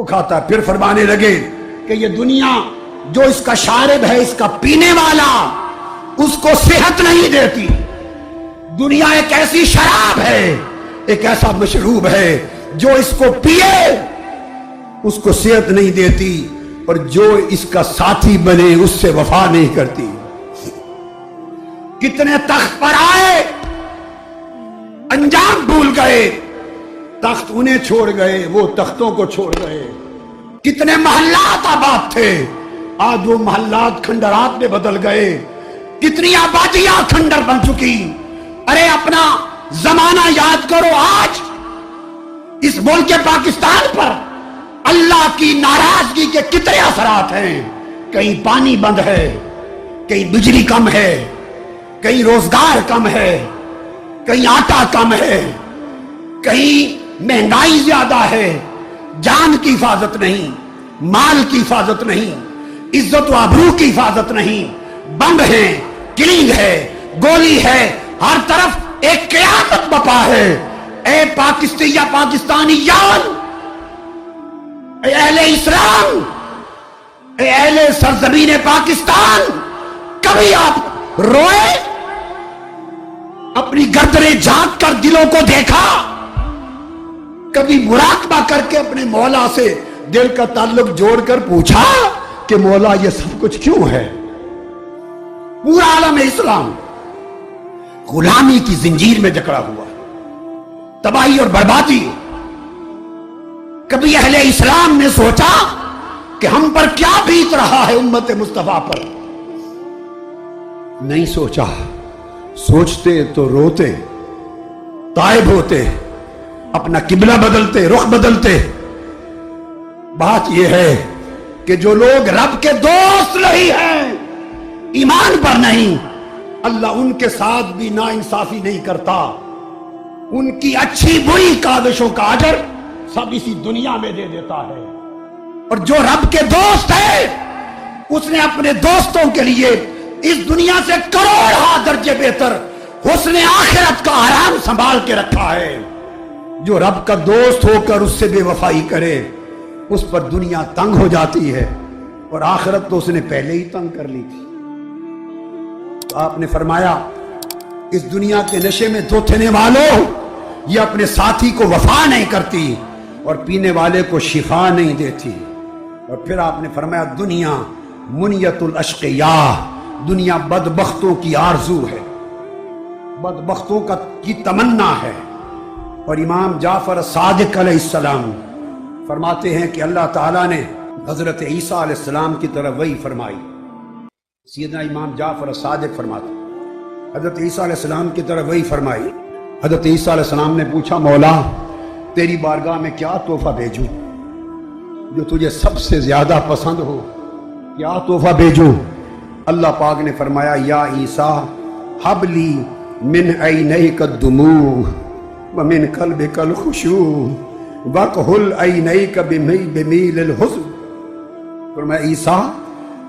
وہ کھاتا ہے۔ پھر فرمانے لگے کہ یہ دنیا جو اس کا شارب ہے، اس کا پینے والا، اس کو صحت نہیں دیتی۔ دنیا ایک ایسی شراب ہے، ایک ایسا مشروب ہے جو اس کو پیے اس کو صحت نہیں دیتی، اور جو اس کا ساتھی بنے اس سے وفا نہیں کرتی۔ کتنے تخت پر آئے، انجام بھول گئے، تخت انہیں چھوڑ گئے، وہ تختوں کو چھوڑ گئے۔ کتنے محلات آباد تھے، آج وہ محلات کھنڈرات میں بدل گئے۔ کتنی آبادیاں کھنڈر بن چکی۔ ارے اپنا زمانہ یاد کرو، آج اس ملک پاکستان پر اللہ کی ناراضگی کے کتنے اثرات ہیں۔ کہیں پانی بند ہے، کہیں بجلی کم ہے، کہیں روزگار کم ہے، کہیں آٹا کم ہے، کہیں مہنگائی زیادہ ہے، جان کی حفاظت نہیں، مال کی حفاظت نہیں، عزت و آبرو کی حفاظت نہیں، بم ہے، کلنگ ہے، گولی ہے، ہر طرف ایک قیامت بپا ہے۔ اے پاکستانی پاکستانیان، اے اہل اسلام، اے اہل سرزمین پاکستان، کبھی آپ روئے؟ اپنی گردنیں جھانک کر دلوں کو دیکھا؟ کبھی مراقبہ کر کے اپنے مولا سے دل کا تعلق جوڑ کر پوچھا کہ مولا یہ سب کچھ کیوں ہے؟ پورا عالم اسلام غلامی کی زنجیر میں جکڑا ہوا، تباہی اور بربادی۔ کبھی اہل اسلام نے سوچا کہ ہم پر کیا بیت رہا ہے امت مصطفیٰ پر؟ نہیں سوچا۔ سوچتے تو روتے، تائب ہوتے، اپنا قبلہ بدلتے، رخ بدلتے۔ بات یہ ہے کہ جو لوگ رب کے دوست نہیں ہیں، ایمان پر نہیں، اللہ ان کے ساتھ بھی ناانصافی نہیں کرتا۔ ان کی اچھی بری کاوشوں کا اجر سب اسی دنیا میں دے دیتا ہے۔ اور جو رب کے دوست ہے، اس نے اپنے دوستوں کے لیے اس دنیا سے کروڑ درجے بہتر حسن آخرت کا آرام سنبھال کے رکھا ہے۔ جو رب کا دوست ہو کر اس سے بے وفائی کرے، اس پر دنیا تنگ ہو جاتی ہے، اور آخرت تو اس نے پہلے ہی تنگ کر لی تھی۔ تو آپ نے فرمایا، اس دنیا کے نشے میں دھوتنے والوں، یہ اپنے ساتھی کو وفا نہیں کرتی اور پینے والے کو شفا نہیں دیتی۔ اور پھر آپ نے فرمایا، دنیا منیت الاشقیاء، دنیا بدبختوں کی آرزو ہے، بدبختوں کی تمنا ہے۔ اور امام جعفر صادق علیہ السلام فرماتے ہیں کہ اللہ تعالیٰ نے حضرت عیسیٰ علیہ السلام کی طرف وحی فرمائی۔ سیدنا امام جعفر صادق فرماتے ہیں حضرت عیسیٰ علیہ السلام کی طرف وحی فرمائی۔ حضرت عیسیٰ علیہ السلام نے پوچھا، مولا تیری بارگاہ میں کیا تحفہ بھیجوں جو تجھے سب سے زیادہ پسند ہو؟ کیا تحفہ بھیجوں؟ اللہ پاک نے فرمایا، یا عیسیٰ حب لی من عینیک الدموع ومن قلبک الخشوع وکحل عینیک بمیل الحزن۔ فرمایا، عیسیٰ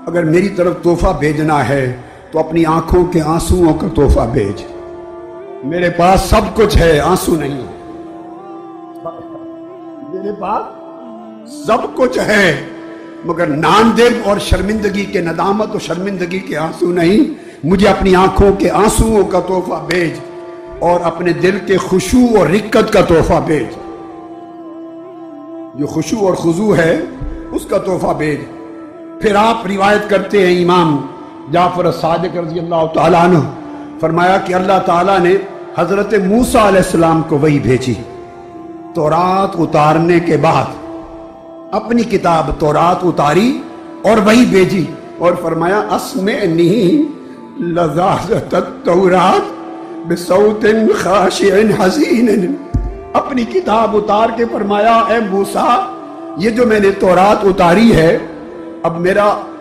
اگر میری طرف تحفہ بھیجنا ہے تو اپنی آنکھوں کے آنسوؤں کا تحفہ بھیج۔ میرے پاس سب کچھ ہے، آنسو نہیں۔ میرے پاس سب کچھ ہے، مگر ناندگ اور شرمندگی کے، ندامت اور شرمندگی کے آنسو نہیں۔ مجھے اپنی آنکھوں کے آنسوؤں کا تحفہ بھیج، اور اپنے دل کے خشوع اور رقت کا تحفہ بھیج۔ جو خشوع اور خضوع ہے اس کا تحفہ بھیج۔ پھر آپ روایت کرتے ہیں، امام جعفر صادق رضی اللہ تعالیٰ عنہ فرمایا کہ اللہ تعالیٰ نے حضرت موسیٰ علیہ السلام کو وحی بھیجی۔ تورات اتارنے کے بعد اپنی کتاب تورات اتاری اور وحی بھیجی، اور فرمایا، اسمعنی لذاذۃ التورات بصوت خاشع حزین۔ اپنی کتاب اتار کے فرمایا، اے موسیٰ، یہ جو میں نے تورات اتاری ہے، اب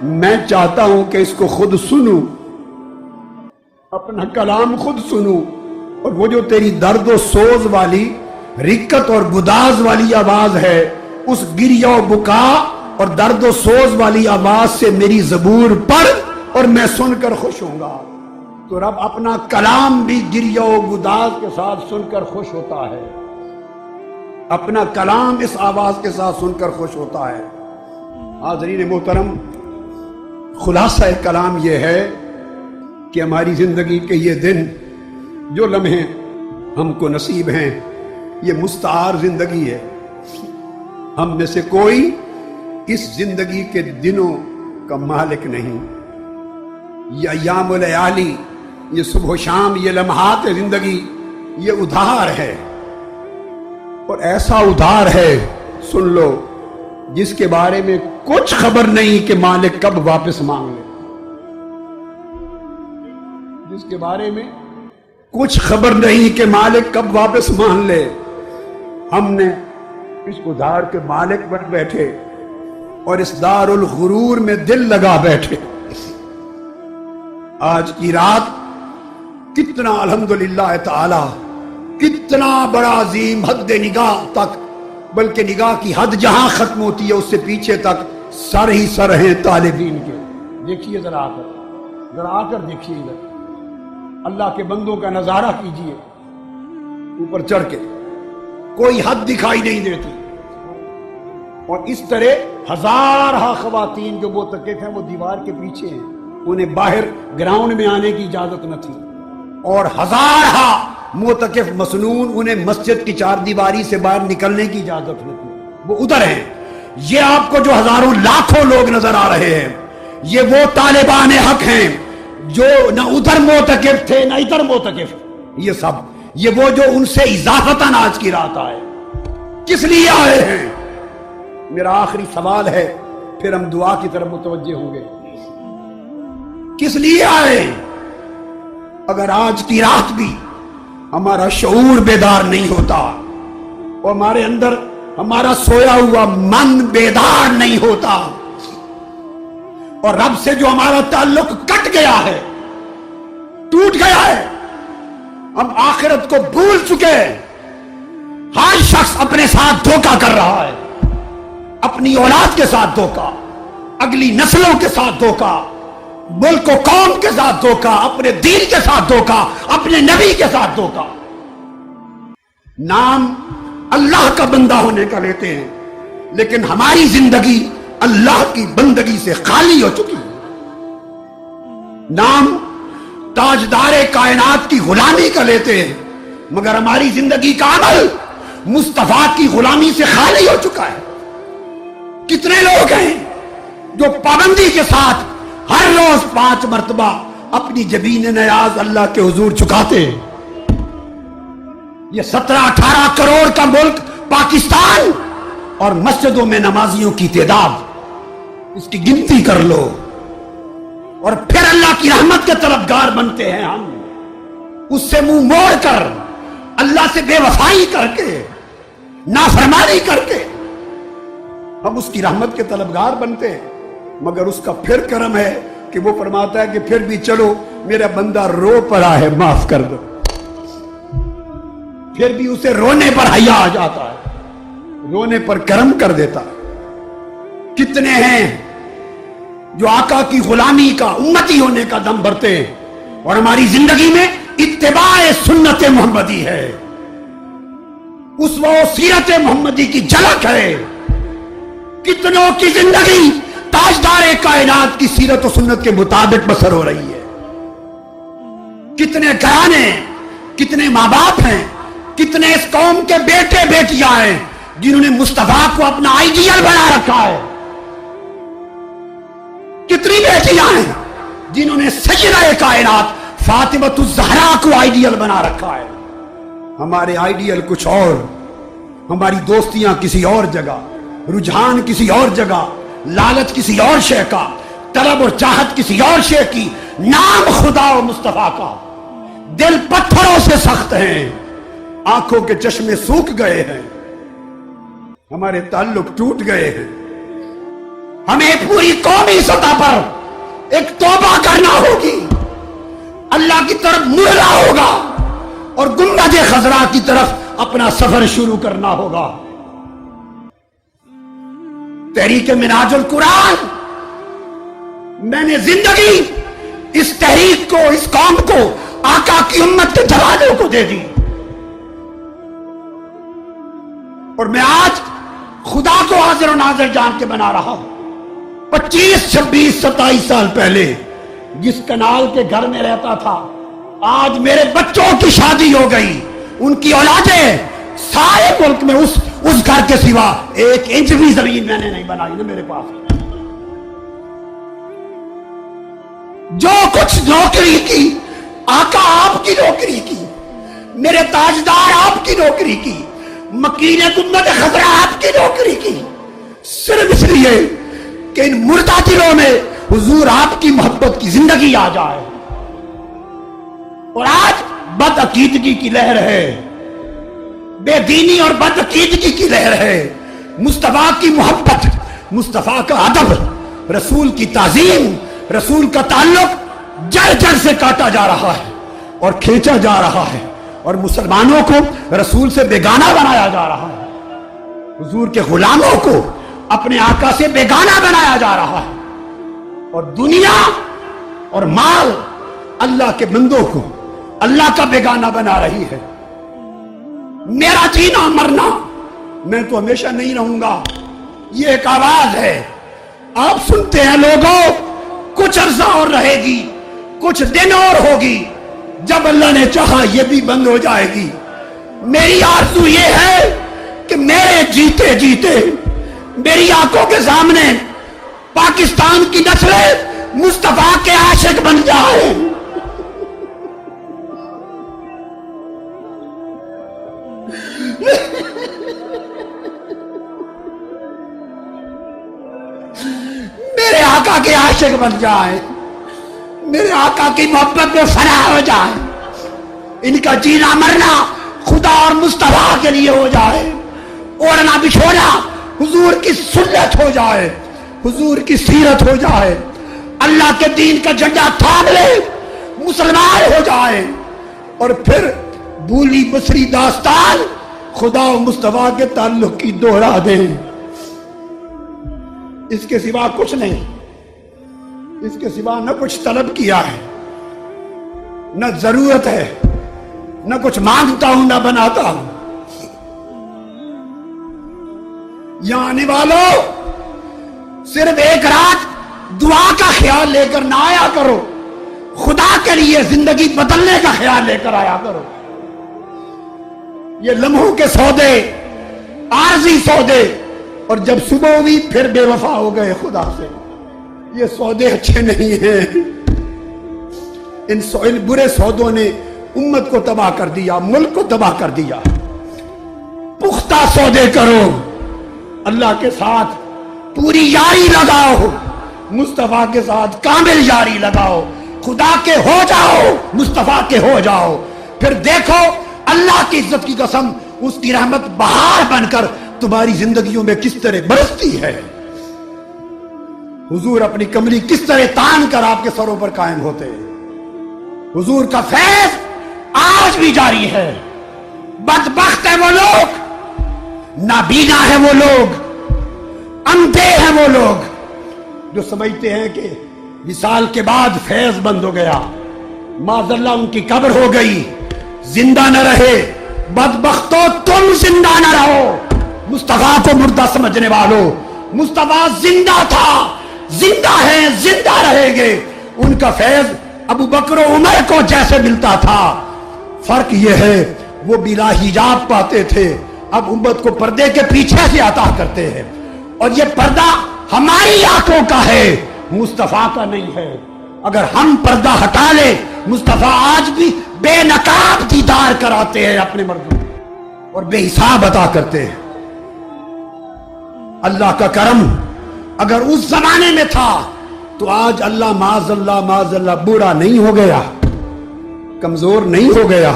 میں چاہتا ہوں کہ اس کو خود سنوں، اپنا کلام خود سنوں، اور وہ جو تیری درد و سوز والی، رقت اور گداز والی آواز ہے، اس گریہ و بکا اور درد و سوز والی آواز سے میری زبور پڑھ اور میں سن کر خوش ہوں گا۔ تو رب اپنا کلام بھی گریہ و گداز کے ساتھ سن کر خوش ہوتا ہے۔ اپنا کلام اس آواز کے ساتھ سن کر خوش ہوتا ہے۔ حاضرین محترم، خلاصہ کلام یہ ہے کہ ہماری زندگی کے یہ دن جو لمحے ہم کو نصیب ہیں یہ مستعار زندگی ہے۔ ہم میں سے کوئی اس زندگی کے دنوں کا مالک نہیں۔ یہ ایام الیالی، یہ صبح و شام، یہ لمحات زندگی، یہ ادھار ہے، اور ایسا ادھار ہے، سن لو، جس کے بارے میں کچھ خبر نہیں کہ مالک کب واپس مانگ لے۔ جس کے بارے میں کچھ خبر نہیں کہ مالک کب واپس مان لے۔ ہم نے اس ادھار کے مالک بن بیٹھے اور اس دار الغرور میں دل لگا بیٹھے۔ آج کی رات کتنا الحمدللہ تعالی، کتنا بڑا عظیم حد نگاہ تک، بلکہ نگاہ کی حد جہاں ختم ہوتی ہے اس سے پیچھے تک سر ہی سر ہیں طالبین کے۔ دیکھیے ذرا آ کر دیکھیے ادھر، اللہ کے بندوں کا نظارہ کیجئے، اوپر چڑھ کے کوئی حد دکھائی نہیں دیتی، اور اس طرح ہزارہ خواتین جو معتکف ہیں وہ دیوار کے پیچھے ہیں، انہیں باہر گراؤنڈ میں آنے کی اجازت نہ تھی، اور ہزارہ معتکف مسنون انہیں مسجد کی چار دیواری سے باہر نکلنے کی اجازت نہ تھی، وہ ادھر ہیں۔ یہ آپ کو جو ہزاروں لاکھوں لوگ نظر آ رہے ہیں، یہ وہ طالبان حق ہیں جو نہ ادھر معتکف تھے نہ ادھر معتکف، یہ سب یہ وہ جو ان سے اضافتاً آج کی رات آئے۔ کس لیے آئے ہیں؟ میرا آخری سوال ہے، پھر ہم دعا کی طرف متوجہ ہوں گے۔ کس لیے آئے؟ اگر آج کی رات بھی ہمارا شعور بیدار نہیں ہوتا، اور ہمارے اندر ہمارا سویا ہوا من بیدار نہیں ہوتا، اور رب سے جو ہمارا تعلق کٹ گیا ہے، ٹوٹ گیا ہے، ہم آخرت کو بھول چکے، ہر شخص اپنے ساتھ دھوکہ کر رہا ہے، اپنی اولاد کے ساتھ دھوکہ، اگلی نسلوں کے ساتھ دھوکہ، ملک و قوم کے ساتھ دھوکہ، اپنے دین کے ساتھ دھوکہ، اپنے نبی کے ساتھ دھوکہ۔ نام اللہ کا بندہ ہونے کا لیتے ہیں، لیکن ہماری زندگی اللہ کی بندگی سے خالی ہو چکی ہے۔ نام تاجدار کائنات کی غلامی کا لیتے ہیں، مگر ہماری زندگی کا عمل مصطفیٰ کی غلامی سے خالی ہو چکا ہے۔ کتنے لوگ ہیں جو پابندی کے ساتھ ہر روز 5 مرتبہ اپنی جبین نیاز اللہ کے حضور چکاتے ہیں۔ یہ 17-18 کروڑ کا ملک پاکستان، اور مسجدوں میں نمازیوں کی تعداد، اس کی گنتی کر لو، اور پھر اللہ کی رحمت کے طلبگار بنتے ہیں ہم، اس سے منہ موڑ کر، اللہ سے بے وفائی کر کے، نافرمانی کر کے ہم اس کی رحمت کے طلبگار بنتے ہیں۔ مگر اس کا پھر کرم ہے کہ وہ فرماتا ہے کہ پھر بھی چلو میرا بندہ رو پڑا ہے، معاف کر دو، پھر بھی اسے رونے پر حیا آ جاتا ہے، رونے پر کرم کر دیتا ہے۔ کتنے ہیں جو آقا کی غلامی کا، امتی ہونے کا دم بھرتے ہیں، اور ہماری زندگی میں اتباع سنت محمدی ہے، اسوہ و سیرت محمدی کی جھلک ہے۔ کتنوں کی زندگی تاجدار کائنات کی سیرت و سنت کے مطابق بسر ہو رہی ہے۔ کتنے گھرانے، کتنے ماں باپ ہیں، کتنے اس قوم کے بیٹے بیٹیاں ہیں جنہوں نے مصطفیٰ کو اپنا آئیڈیل بنا رکھا ہے۔ کتنی بیٹیاں ہیں جنہوں نے سیدہ کائنات فاطمۃ الزہرا کو آئیڈیل بنا رکھا ہے۔ ہمارے آئیڈیل کچھ اور، ہماری دوستیاں کسی اور جگہ، رجحان کسی اور جگہ، لالچ کسی اور شے کا، طلب اور چاہت کسی اور شے کی، نام خدا و مصطفیٰ کا۔ دل پتھروں سے سخت ہیں، آنکھوں کے چشمے سوکھ گئے ہیں، ہمارے تعلق ٹوٹ گئے ہیں۔ ہمیں پوری قومی سطح پر ایک توبہ کرنا ہوگی، اللہ کی طرف مڑنا ہوگا، اور گنبد خضرا کی طرف اپنا سفر شروع کرنا ہوگا۔ تحریک منہاج القرآن، میں نے زندگی اس تحریک کو، اس قوم کو، آقا کی امت کے جوانوں کو دے دی، اور میں آج خدا کو حاضر و ناظر جان کے بنا رہا ہوں 25 26 27 سال پہلے جس کنال کے گھر میں رہتا تھا آج میرے بچوں کی شادی ہو گئی ان کی اولادیں سارے ملک میں اس گھر کے سوا 1 انچ بھی زمین میں نے نہیں بنائی نا میرے پاس جو کچھ نوکری کی آقا آپ کی نوکری کی میرے تاجدار آپ کی نوکری کی مکین گنبد خضرا آپ کی نوکری کی صرف اس لیے کہ ان مردہ دلوں میں حضور آپ کی محبت کی زندگی آ جائے اور آج بد عقیدگی کی لہر ہے بے دینی اور بد عقیدگی کی لہر ہے مصطفیٰ کی محبت مصطفیٰ کا ادب رسول کی تعظیم رسول کا تعلق جڑ جڑ سے کاٹا جا رہا ہے اور کھینچا جا رہا ہے اور مسلمانوں کو رسول سے بیگانہ بنایا جا رہا ہے حضور کے غلاموں کو اپنے آقا سے بیگانہ بنایا جا رہا ہے اور دنیا اور مال اللہ کے بندوں کو اللہ کا بیگانہ بنا رہی ہے میرا جینا مرنا میں تو ہمیشہ نہیں رہوں گا یہ ایک آواز ہے آپ سنتے ہیں لوگوں کچھ عرصہ اور رہے گی کچھ دن اور ہوگی جب اللہ نے چاہا یہ بھی بند ہو جائے گی میری آرزو یہ ہے کہ میرے جیتے جیتے میری آنکھوں کے سامنے پاکستان کی نسلیں مصطفیٰ کے عاشق بن جائیں میرے آقا کے عاشق بن جائیں میرے آقا کی محبت میں فنا ہو جائے ان کا جینا مرنا خدا اور مصطفیٰ کے لیے ہو جائے اوڑھنا بچھونا حضور کی سنت ہو جائے حضور کی سیرت ہو جائے اللہ کے دین کا جھنڈا تھام لے مسلمان ہو جائے اور پھر بولی بسری داستان خدا و مصطفیٰ کے تعلق کی دوہرا دیں اس کے سوا کچھ نہیں اس کے سوا نہ کچھ طلب کیا ہے نہ ضرورت ہے نہ کچھ مانگتا ہوں نہ بناتا ہوں یہاں آنے والوں صرف ایک رات دعا کا خیال لے کر نہ آیا کرو خدا کے لیے زندگی بدلنے کا خیال لے کر آیا کرو یہ لمحوں کے سودے عارضی سودے اور جب صبح ہوئی پھر بے وفا ہو گئے خدا سے یہ سودے اچھے نہیں ہیں ان برے سودوں نے امت کو تباہ کر دیا ملک کو تباہ کر دیا پختہ سودے کرو اللہ کے ساتھ پوری یاری لگاؤ مصطفیٰ کے ساتھ کامل یاری لگاؤ خدا کے ہو جاؤ مصطفیٰ کے ہو جاؤ پھر دیکھو اللہ کی عزت کی قسم اس کی رحمت بہار بن کر تمہاری زندگیوں میں کس طرح برستی ہے حضور اپنی کمری کس طرح تان کر آپ کے سروں پر قائم ہوتے حضور کا فیض آج بھی جاری ہے بدبخت ہے وہ لوگ نابینا ہے وہ لوگ اندھے ہیں وہ لوگ جو سمجھتے ہیں کہ وصال کے بعد فیض بند ہو گیا معاذ اللہ ان کی قبر ہو گئی زندہ نہ رہے بدبختو تم زندہ نہ رہو مصطفیٰ کو مردہ سمجھنے والوں مصطفیٰ زندہ تھا زندہ ہے زندہ رہیں گے ان کا فیض ابو بکر و عمر کو جیسے ملتا تھا فرق یہ ہے وہ بلا حجاب پاتے تھے اب امت کو پردے کے پیچھے سے عطا کرتے ہیں اور یہ پردہ ہماری آنکھوں کا ہے مصطفیٰ کا نہیں ہے اگر ہم پردہ ہٹا لیں مصطفیٰ آج بھی بے نقاب دیدار کراتے ہیں اپنے مردوں اور بے حساب عطا کرتے ہیں اللہ کا کرم اگر اس زمانے میں تھا تو آج اللہ معاذ اللہ بوڑھا نہیں ہو گیا کمزور نہیں ہو گیا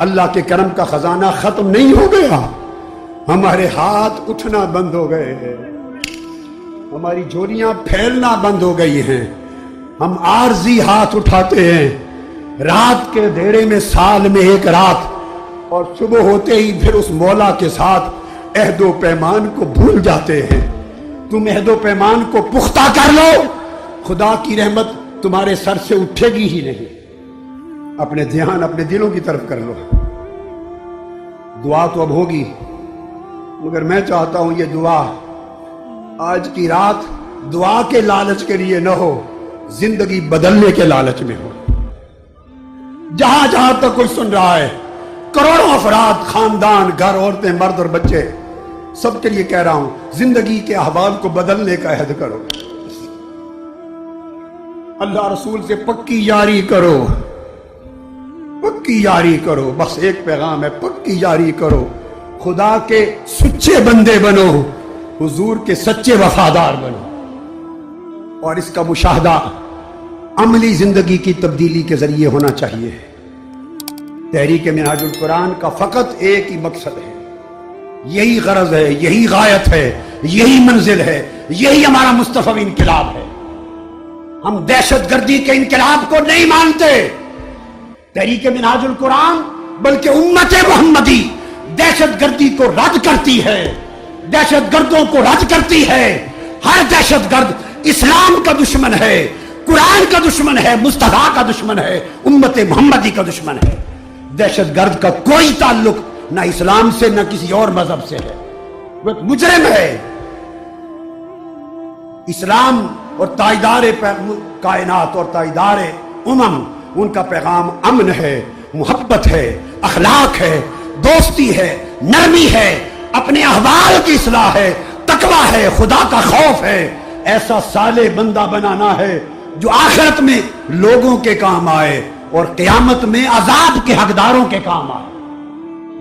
اللہ کے کرم کا خزانہ ختم نہیں ہو گیا ہمارے ہاتھ اٹھنا بند ہو گئے ہیں ہماری جھولیاں پھیلنا بند ہو گئی ہیں ہم عارضی ہاتھ اٹھاتے ہیں رات کے اندھیرے میں سال میں ایک رات اور صبح ہوتے ہی پھر اس مولا کے ساتھ عہد و پیمان کو بھول جاتے ہیں تم عہد و پیمان کو پختہ کر لو خدا کی رحمت تمہارے سر سے اٹھے گی ہی نہیں اپنے دھیان اپنے دلوں کی طرف کر لو دعا تو اب ہوگی مگر میں چاہتا ہوں یہ دعا آج کی رات دعا کے لالچ کے لیے نہ ہو، زندگی بدلنے کے لالچ میں ہو۔ جہاں جہاں تک کوئی سن رہا ہے، کروڑوں افراد، خاندان، گھر، عورتیں، مرد اور بچے، سب کے لیے کہہ رہا ہوں، زندگی کے احوال کو بدلنے کا عہد کرو، اللہ رسول سے پکی یاری کرو، پکی یاری کرو۔ بس ایک پیغام ہے، پکی یاری کرو، خدا کے سچے بندے بنو، حضور کے سچے وفادار بنو، اور اس کا مشاہدہ عملی زندگی کی تبدیلی کے ذریعے ہونا چاہیے۔ تحریک منہاج القرآن کا فقط ایک ہی مقصد ہے، یہی غرض ہے، یہی غایت ہے، یہی منزل ہے، یہی ہمارا مستفی انقلاب ہے۔ ہم دہشت گردی کے انقلاب کو نہیں مانتے، تحریک منہاج القرآن بلکہ امت محمدی دہشت گردی کو رد کرتی ہے، دہشت گردوں کو رد کرتی ہے۔ ہر دہشت گرد اسلام کا دشمن ہے، قرآن کا دشمن ہے، مصطفیٰ کا دشمن ہے، امت محمدی کا دشمن ہے۔ دہشت گرد کا کوئی تعلق نہ اسلام سے نہ کسی اور مذہب سے ہے، وہ ایک مجرم ہے۔ اسلام اور تائیدار کائنات اور تائیدار ان کا پیغام امن ہے، محبت ہے، اخلاق ہے، دوستی ہے، نرمی ہے، اپنے احوال کی اصلاح ہے، تقویٰ ہے، خدا کا خوف ہے۔ ایسا صالح بندہ بنانا ہے جو آخرت میں لوگوں کے کام آئے اور قیامت میں عذاب کے حقداروں کے کام آئے۔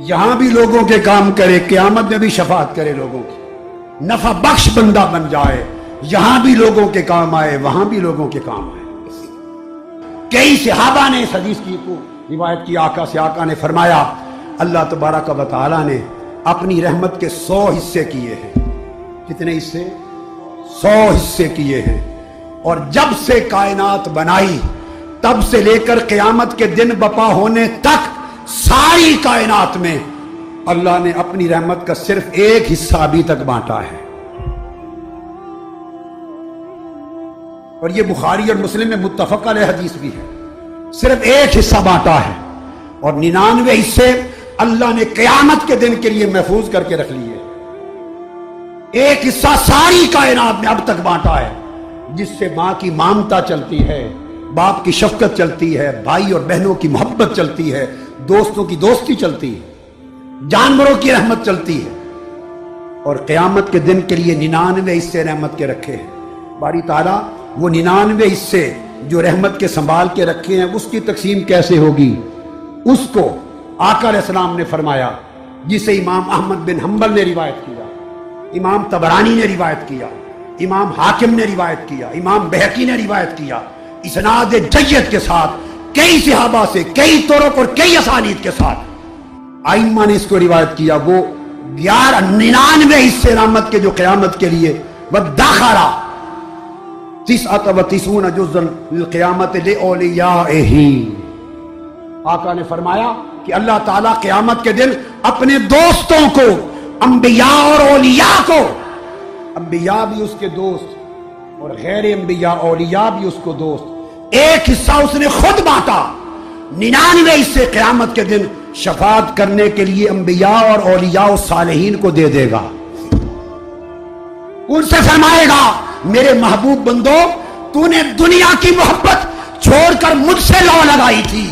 یہاں بھی لوگوں کے کام کرے، قیامت میں بھی شفاعت کرے لوگوں کی، نفع بخش بندہ بن جائے، یہاں بھی لوگوں کے کام آئے، وہاں بھی لوگوں کے کام آئے۔ کئی صحابہ نے اس حدیث کی کو روایت کی، آقا سے، آقا نے فرمایا اللہ تبارک و تعالی نے اپنی رحمت کے 100 حصے کیے ہیں۔ کتنے حصے؟ 100 حصے کیے ہیں، اور جب سے کائنات بنائی تب سے لے کر قیامت کے دن بپا ہونے تک ساری کائنات میں اللہ نے اپنی رحمت کا صرف ایک حصہ ابھی تک بانٹا ہے، اور یہ بخاری اور مسلم میں متفق علیہ حدیث بھی ہے۔ صرف ایک حصہ بانٹا ہے، اور 99 حصے اللہ نے قیامت کے دن کے لیے محفوظ کر کے رکھ لیے۔ ایک حصہ ساری کائنات میں اب تک بانٹا ہے، جس سے ماں کی مامتا چلتی ہے، باپ کی شفقت چلتی ہے، بھائی اور بہنوں کی محبت چلتی ہے، دوستوں کی دوستی چلتی ہے، جانوروں کی رحمت چلتی ہے، اور قیامت کے دن کے لیے 99 حصے رحمت کے رکھے ہیں۔ باری تعالیٰ وہ 99 حصے جو رحمت کے سنبھال کے رکھے ہیں، اس کی تقسیم کیسے ہوگی؟ اس کو آقا علیہ السلام نے فرمایا، جسے امام احمد بن حنبل نے روایت کیا، امام طبرانی نے روایت کیا، امام حاکم نے روایت کیا، امام بہقی نے روایت کیا، اسناد جید کے ساتھ، کئی صحابہ سے، کئی طرق اور کئی اسانید کے ساتھ ائمہ نے اس کو روایت کیا۔ وہ 99 حصے رحمت کے جو قیامت کے لیے وَدَّخَرَ 99 جزءً للقیامت لأولیائہ، آقا نے فرمایا کہ اللہ تعالیٰ قیامت کے دن اپنے دوستوں کو، انبیاء اور اولیاء کو، انبیاء بھی اس کے دوست اور غیر انبیاء اولیاء بھی اس کو دوست، ایک حصہ اس نے خود بانٹا، 99 حصے قیامت کے دن شفاعت کرنے کے لیے انبیاء اور اولیاء و صالحین کو دے دے گا۔ ان سے فرمائے گا میرے محبوب بندو، تو نے دنیا کی محبت چھوڑ کر مجھ سے لو لگائی تھی،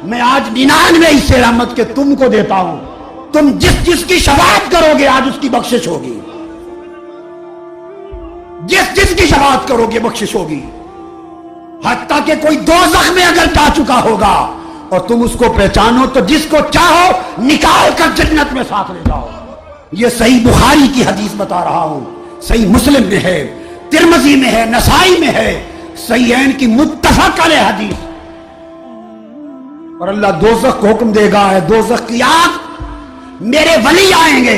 میں آج 99 حصے رحمت کے تم کو دیتا ہوں، تم جس جس کی شفاعت کرو گے آج اس کی بخشش ہوگی، جس جس کی شفاعت کرو گے بخشش ہوگی، حتیٰ کہ کوئی دوزخ میں اگر جا چکا ہوگا اور تم اس کو پہچانو تو جس کو چاہو نکال کر جنت میں ساتھ لے جاؤ۔ یہ صحیح بخاری کی حدیث بتا رہا ہوں، صحیح مسلم میں ہے، ترمذی میں ہے، نسائی میں ہے، صحیحین کی متفق علیہ حدیث۔ اور اللہ دوزخ کو حکم دے گا، ہے دوزخ کی آگ، میرے ولی آئیں گے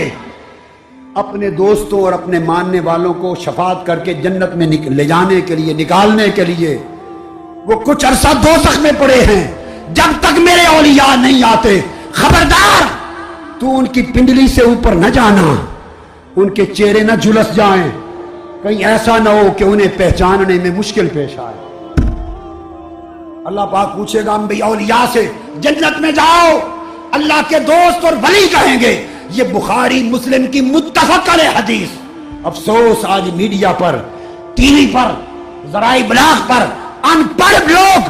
اپنے دوستوں اور اپنے ماننے والوں کو شفاعت کر کے جنت میں لے جانے کے لیے، نکالنے کے لیے۔ وہ کچھ عرصہ دوزخ میں پڑے ہیں، جب تک میرے اولیاء نہیں آتے، خبردار تو ان کی پنڈلی سے اوپر نہ جانا، ان کے چہرے نہ جھلس جائیں، کہیں ایسا نہ ہو کہ انہیں پہچاننے میں مشکل پیش آئے۔ اللہ پاک پوچھے گا انبیاء اولیاء سے، جنت میں جاؤ، اللہ کے دوست اور ولی کہیں گے یہ بخاری مسلم کی متفق علیہ حدیث. افسوس آج میڈیا پر، ٹی وی پر، ذرائع ابلاغ پر ان پڑھ لوگ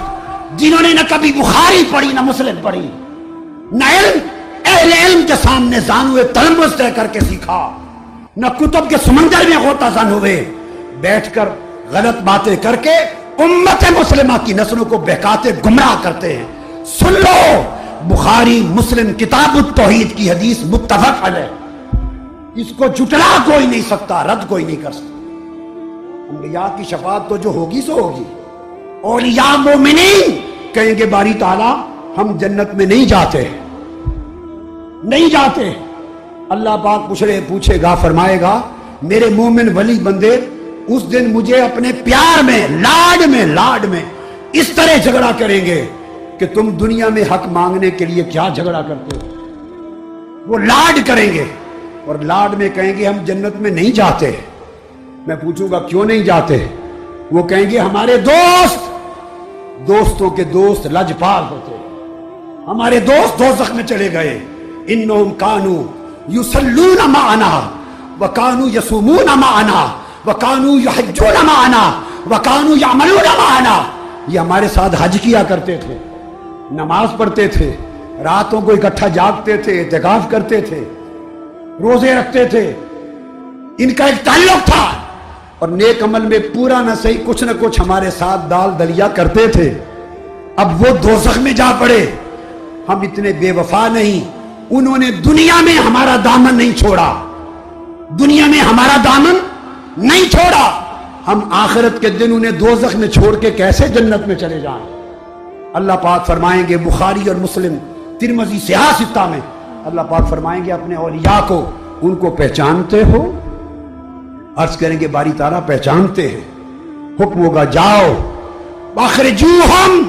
جنہوں نے نہ کبھی بخاری پڑھی نہ مسلم پڑھی، نہ علم اہل علم کے سامنے زانوے تلمس طے کر کے سیکھا، نہ کتب کے سمندر میں غوطہ زن ہوئے، بیٹھ کر غلط باتیں کر کے امت مسلمہ کی نسلوں کو بہکاتے گمراہ کرتے ہیں. سن لو، بخاری مسلم کتاب التوحید کی حدیث متفق علیہ، اس کو جھٹلا کوئی نہیں سکتا، رد کوئی نہیں کر سکتا. انبیاء کی شفاعت تو جو ہوگی سو ہوگی. اولیاء مومنین کہیں گے باری تعالیٰ ہم جنت میں نہیں جاتے، نہیں جاتے. اللہ پاک پوچھے گا، فرمائے گا میرے مومن ولی بندے اس دن مجھے اپنے پیار میں، لاڈ میں اس طرح جھگڑا کریں گے کہ تم دنیا میں حق مانگنے کے لیے کیا جھگڑا کرتے ہو. وہ لاڈ کریں گے اور لاڈ میں کہیں گے ہم جنت میں نہیں جاتے. میں پوچھوں گا کیوں نہیں جاتے؟ وہ کہیں گے ہمارے دوستوں کے دوست لجپال ہوتے، ہمارے دوست دوزخ میں چلے گئے. انہم کانوا یصلون معنا وکانوا یصومون معنا وکانوا یحجون معنا وکانوا یعملون معنا. یہ ہمارے ساتھ حج کیا کرتے تھے، نماز پڑھتے تھے، راتوں کو اکٹھا جاگتے تھے، اعتکاف کرتے تھے، روزے رکھتے تھے. ان کا ایک تعلق تھا اور نیک عمل میں پورا نہ صحیح کچھ نہ کچھ ہمارے ساتھ دال دلیا کرتے تھے. اب وہ دوزخ میں جا پڑے. ہم اتنے بے وفا نہیں. انہوں نے دنیا میں ہمارا دامن نہیں چھوڑا، دنیا میں ہمارا دامن نہیں چھوڑا. ہم آخرت کے دن انہیں دوزخ میں چھوڑ کے کیسے جنت میں چلے جائیں؟ اللہ پاک فرمائیں گے بخاری اور مسلم ترمذی صحاح ستہ میں اللہ پاک فرمائیں گے اپنے اولیاء کو ان کو پہچانتے ہو؟ عرض کریں گے باری تعالیٰ پہچانتے ہیں. حکم ہوگا جاؤ اخرجوہم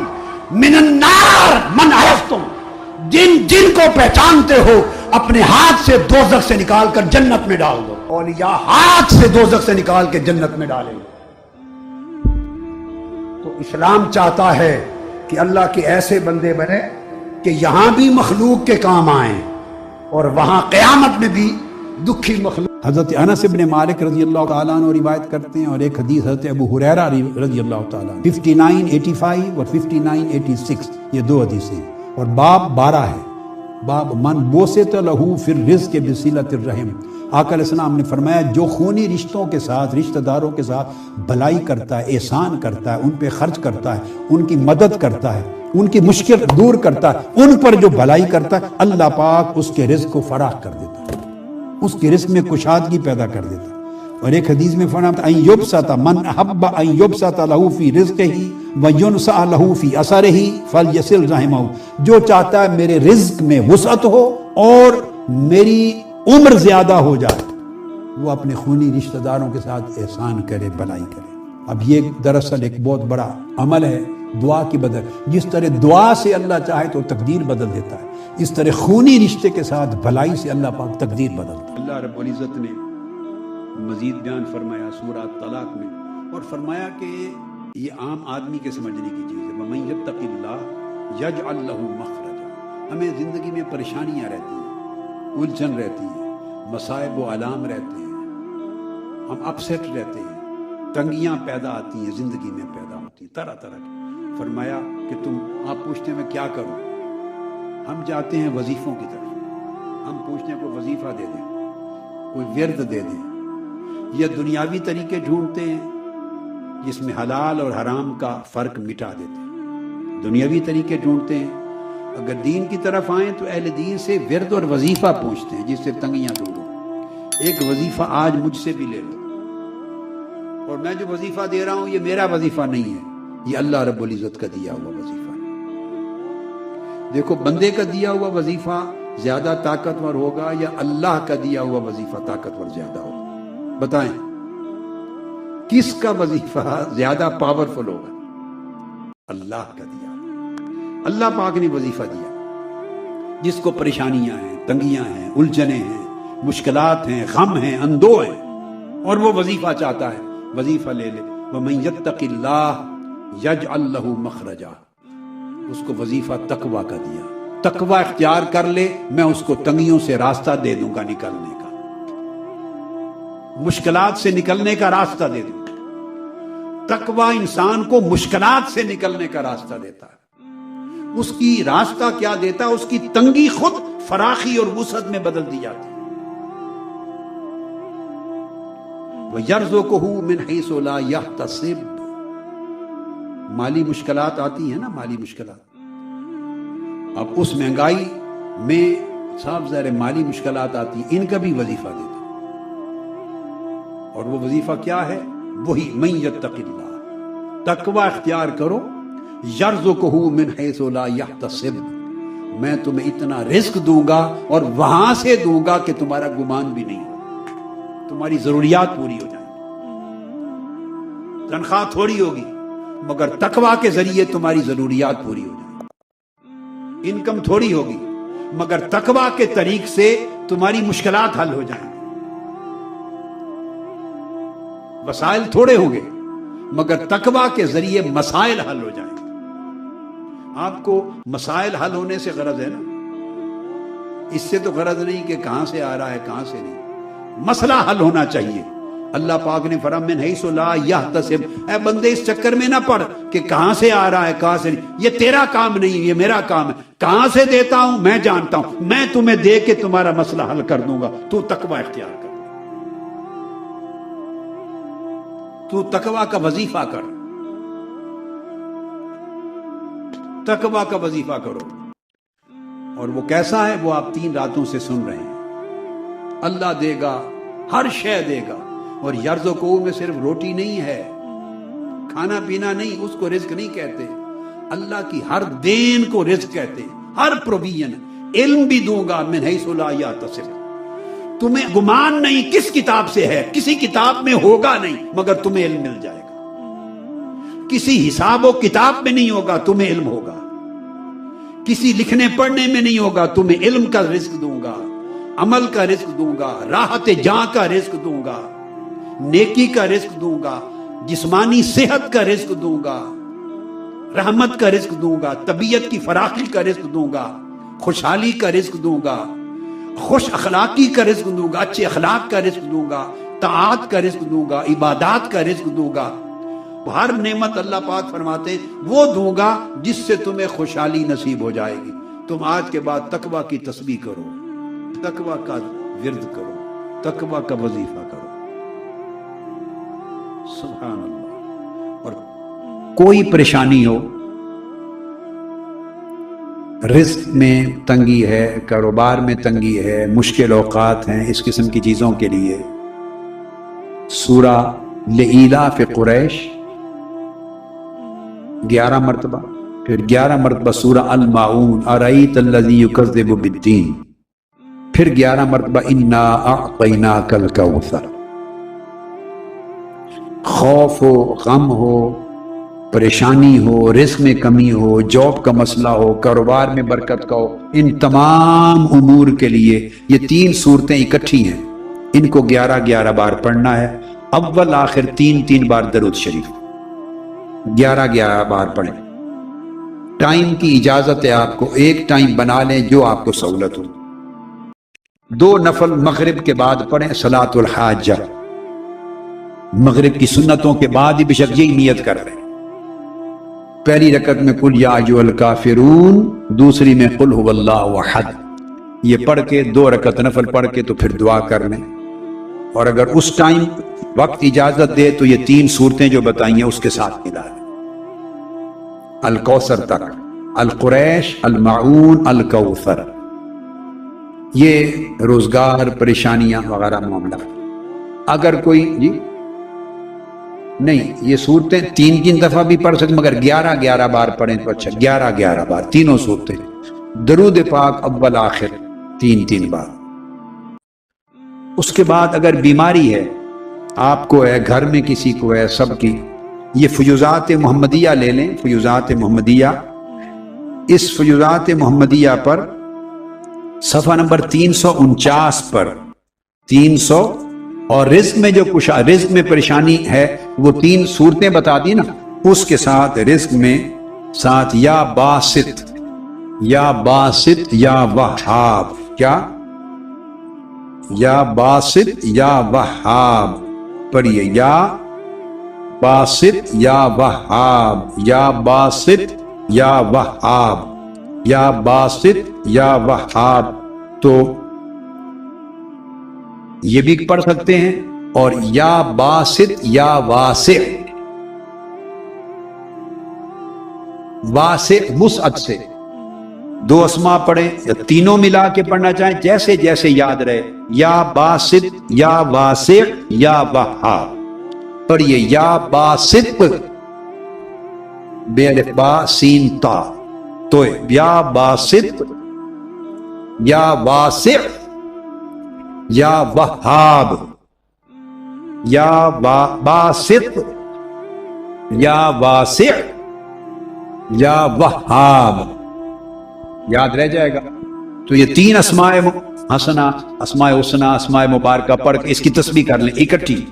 من النار من عرفتم، جن کو پہچانتے ہو اپنے ہاتھ سے دوزخ سے نکال کر جنت میں ڈال دو. اولیاء ہاتھ سے دوزخ سے نکال کے جنت میں ڈالیں. تو اسلام چاہتا ہے کہ اللہ کے ایسے بندے بنے کہ یہاں بھی مخلوق کے کام آئیں اور وہاں قیامت میں بھی دکھی مخلوق. حضرت انس بن مالک رضی اللہ تعالیٰ عنہ روایت کرتے ہیں، اور ایک حدیث حضرت ابو ہریرہ رضی اللہ تعالیٰ عنہ 5985 اور 5986، یہ دو حدیثیں. اور باب 12 ہے، باب من بوسط لہو فی الرزق بصلۃ الرحم. آقا علیہ السلام نے فرمایا جو خونی رشتوں کے ساتھ، رشتہ داروں کے ساتھ بھلائی کرتا ہے، احسان کرتا ہے، ان پہ خرچ کرتا ہے، ان کی مدد کرتا ہے، ان کی مشکل دور کرتا ہے، ان پر جو بھلائی کرتا ہے، اللہ پاک اس کے رزق کو فراخ کر دیتا ہے، اس کے رزق میں کشادگی پیدا کر دیتا ہے. اور ایک حدیث میں فرمایا ان یبسط من احب ان یبسط له فی رزقہ وینسع له فی اثرہ فلیصل رحمہ. جو چاہتا ہے میرے رزق میں وسعت ہو اور میری عمر زیادہ ہو جائے، وہ اپنے خونی رشتہ داروں کے ساتھ احسان کرے، بھلائی کرے. اب یہ دراصل ایک بہت بڑا عمل ہے دعا کی بدل. جس طرح دعا سے اللہ چاہے تو تقدیر بدل دیتا ہے، اس طرح خونی رشتے کے ساتھ بھلائی سے اللہ پاک تقدیر بدلتا ہے. اللہ رب العزت نے مزید بیان فرمایا سورہ طلاق میں، اور فرمایا کہ یہ عام آدمی کے سمجھنے کی چیز ہے. وَمَن يَتَّقِ اللَّهَ يَجْعَلْ لَهُ مَخْرَجًا. ہمیں زندگی میں پریشانیاں رہتی ہیں، الجھن رہتی ہیں، مصائب و آلام رہتے ہیں، ہم اپسیٹ رہتے ہیں، تنگیاں پیدا آتی ہیں، زندگی میں پیدا ہوتی ہیں طرح طرح کی. فرمایا کہ آپ پوچھتے ہیں میں کیا کروں؟ ہم جاتے ہیں وظیفوں کی طرف. ہم پوچھتے ہیں کوئی وظیفہ دے دیں، کوئی ورد دے دیں، یا دنیاوی طریقے ڈھونڈتے ہیں جس میں حلال اور حرام کا فرق مٹا دیتے ہیں. دنیاوی طریقے ڈھونڈتے ہیں. اگر دین کی طرف آئیں تو اہل دین سے ورد اور وظیفہ پوچھتے ہیں جس سے تنگیاں دور ہوں. ایک وظیفہ آج مجھ سے بھی لے لو، اور میں جو وظیفہ دے رہا ہوں یہ میرا وظیفہ نہیں ہے، یہ اللہ رب العزت کا دیا ہوا وظیفہ ہے. دیکھو بندے کا دیا ہوا وظیفہ زیادہ طاقتور ہوگا یا اللہ کا دیا ہوا وظیفہ طاقتور زیادہ ہوگا؟ بتائیں کس کا وظیفہ زیادہ پاورفل ہوگا؟ اللہ کا دیا. اللہ پاک نے وظیفہ دیا. جس کو پریشانیاں ہیں، تنگیاں ہیں، الجھنیں ہیں، مشکلات ہیں، غم ہیں، اندو ہیں، اور وہ وظیفہ چاہتا ہے، وظیفہ لے لے. وَمَن يَتَّقِ اللَّهَ يَجْعَلْ لَهُ مَخْرَجًا. اس کو وظیفہ تقویٰ کا دیا، تقوی اختیار کر لے میں اس کو تنگیوں سے راستہ دے دوں گا نکلنے کا، مشکلات سے نکلنے کا راستہ دے دوں گا۔ تقوی انسان کو مشکلات سے نکلنے کا راستہ دیتا ہے، اس کی راستہ کیا دیتا ہے؟ اس کی تنگی خود فراخی اور وسعت میں بدل دی جاتی ہے۔ وَيَرْزُقُهُ مِنْ حَيْثُ لَا يَحْتَسِبُ، مالی مشکلات آتی ہیں نا، مالی مشکلات، اب اس مہنگائی میں صاحب ظاہر مالی مشکلات آتی ہیں، ان کا بھی وظیفہ دیتا ہے، اور وہ وظیفہ کیا ہے؟ وہی مَن یتق اللہ، تقوی اختیار کرو۔ یرزقہ من حیث لا یحتسب، میں تمہیں اتنا رزق دوں گا اور وہاں سے دوں گا کہ تمہارا گمان بھی نہیں ہوگا، تمہاری ضروریات پوری ہو جائیں گی، تنخواہ تھوڑی ہوگی مگر تقوی کے ذریعے تمہاری ضروریات پوری ہو جائیں گی، انکم تھوڑی ہوگی مگر تقوی کے طریق سے تمہاری مشکلات حل ہو جائیں گی، وسائل تھوڑے ہوں گے مگر تقوی کے ذریعے مسائل حل ہو جائیں گے۔ آپ کو مسائل حل ہونے سے غرض ہے نا، اس سے تو غرض نہیں کہ کہاں سے آ رہا ہے کہاں سے نہیں، مسئلہ حل ہونا چاہیے۔ اللہ پاک نے فرمایا من حیث لا یحتسب، اے بندے اس چکر میں نہ پڑ کہ کہاں سے آ رہا ہے کہاں سے نہیں، یہ تیرا کام نہیں، یہ میرا کام ہے، کہاں سے دیتا ہوں میں جانتا ہوں، میں تمہیں دے کے تمہارا مسئلہ حل کر دوں گا، تو تقوی اختیار کر، تو تقوی کا وظیفہ کر، تقوی کا وظیفہ کرو۔ اور وہ کیسا ہے؟ وہ آپ 3 راتوں سے سن رہے ہیں، اللہ دے گا، ہر شے دے گا، اور یرزقہ میں صرف روٹی نہیں ہے، کھانا پینا نہیں، اس کو رزق نہیں کہتے، اللہ کی ہر دین کو رزق کہتے ہیں، ہر پروویژن۔ علم بھی دوں گا من حیث لا یحتسب، تمہیں گمان نہیں کس کتاب سے ہے، کسی کتاب میں ہوگا نہیں مگر تمہیں علم مل جائے گا، کسی حساب و کتاب میں نہیں ہوگا تمہیں علم ہوگا، کسی لکھنے پڑھنے میں نہیں ہوگا تمہیں علم کا رزق دوں گا، عمل کا رزق دوں گا، راحت جاں کا رزق دوں گا، نیکی کا رزق دوں گا، جسمانی صحت کا رزق دوں گا، رحمت کا رزق دوں گا، طبیعت کی فراخی کا رزق دوں گا، خوشحالی کا رزق دوں گا، خوش اخلاقی کا رزق دوں گا، اچھے اخلاق کا رزق دوں گا، طاعات کا رزق دوں گا، عبادات کا رزق دوں گا۔ ہر نعمت اللہ پاک فرماتے ہیں وہ دوں گا جس سے تمہیں خوشحالی نصیب ہو جائے گی۔ تم آج کے بعد تقوی کی تسبیح کرو، تقوی کا ورد کرو، تقوی کا وظیفہ کرو، سبحان اللہ۔ اور کوئی پریشانی ہو، رزق میں تنگی ہے، کاروبار میں تنگی ہے، مشکل اوقات ہیں، اس قسم کی چیزوں کے لیے سورہ لإیلاف قریش 11 مرتبہ، پھر 11 مرتبہ سورہ الماعون ارأیت الذی یکذب بالدین، پھر 11 مرتبہ انا اعطیناک الکوثر۔ خوف ہو، غم ہو، پریشانی ہو، رزق میں کمی ہو، جاب کا مسئلہ ہو، کاروبار میں برکت کا ہو، ان تمام امور کے لیے یہ 3 صورتیں اکٹھی ہیں، ان کو 11 بار پڑھنا ہے، اول آخر 3 بار درود شریف، 11 بار پڑھیں۔ ٹائم کی اجازت ہے آپ کو، ایک ٹائم بنا لیں جو آپ کو سہولت ہو۔ 2 نفل مغرب کے بعد پڑھیں، صلاۃ الحاجہ، مغرب کی سنتوں کے بعد ہی بشک یہی نیت کر رہے ہیں۔ پہلی رکعت میں قل یا ایھا الکافرون، دوسری میں قل ھو اللہ احد، یہ پڑھ کے 2 رکعت نفل پڑھ کے تو پھر دعا کر لیں، اور اگر اس ٹائم وقت اجازت دے تو یہ 3 صورتیں جو بتائی ہیں اس کے ساتھ ملا ہے، الکوثر تک، القریش، الماعون، الکوثر، یہ روزگار، پریشانیاں وغیرہ معاملہ۔ اگر کوئی جی نہیں، یہ صورتیں 3 دفعہ بھی پڑھ سکتے مگر 11 بار پڑھیں تو اچھا، 11 بار تینوں صورتیں، درود پاک اول آخر 3 بار۔ اس کے بعد اگر بیماری ہے، آپ کو ہے، گھر میں کسی کو ہے، سب کی، یہ فیوزات محمدیہ لے لیں، فیوزات محمدیہ، اس فیوزات محمدیہ پر صفحہ نمبر 349 پر 300، اور رزق میں جو کچھ رزق میں پریشانی ہے وہ 3 صورتیں بتا دی نا، اس کے ساتھ رزق میں ساتھ یا باسط، یا باسط یا وہاب. کیا؟ یا باسط یا وہاب. پڑھیے یا باسط یا وہاب، یا باسط یا وہاب، یا باسط یا وہاب. تو یہ بھی پڑھ سکتے ہیں. اور یا باسط یا واسع، واسع وسعت سے. دو اسما پڑھیں یا تینوں ملا کے پڑھنا چاہیں، جیسے جیسے یاد رہے. یا باسط یا واسع یا وہاب. پڑھیے یا باسط بے الف با سین تا. تو یا باسط یا واسع یا وہاب، یا باسط یا واسع یا وہاب. یاد رہ جائے گا. تو یہ تین اسماء حسنہ، اسماء حسنہ، اسماء مبارکہ پڑھ کے اس کی تسبیح کر لیں اکٹھی.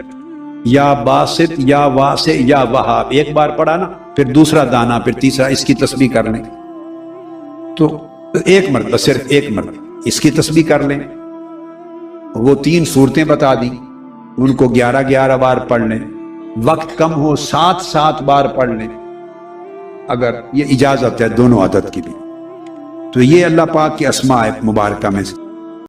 یا باسط یا واسع یا وہاب ایک بار پڑھا نا، پھر دوسرا دانہ، پھر تیسرا، اس کی تسبیح کر لیں. تو ایک مرتبہ، صرف ایک مرتبہ اس کی تسبیح کر لیں. وہ تین صورتیں بتا دی، ان کو 11 بار پڑھ لیں. وقت کم ہو 7 بار پڑھ لیں، اگر یہ اجازت ہے دونوں عدد کی بھی. تو یہ اللہ پاک کے اسماء مبارکہ میں سے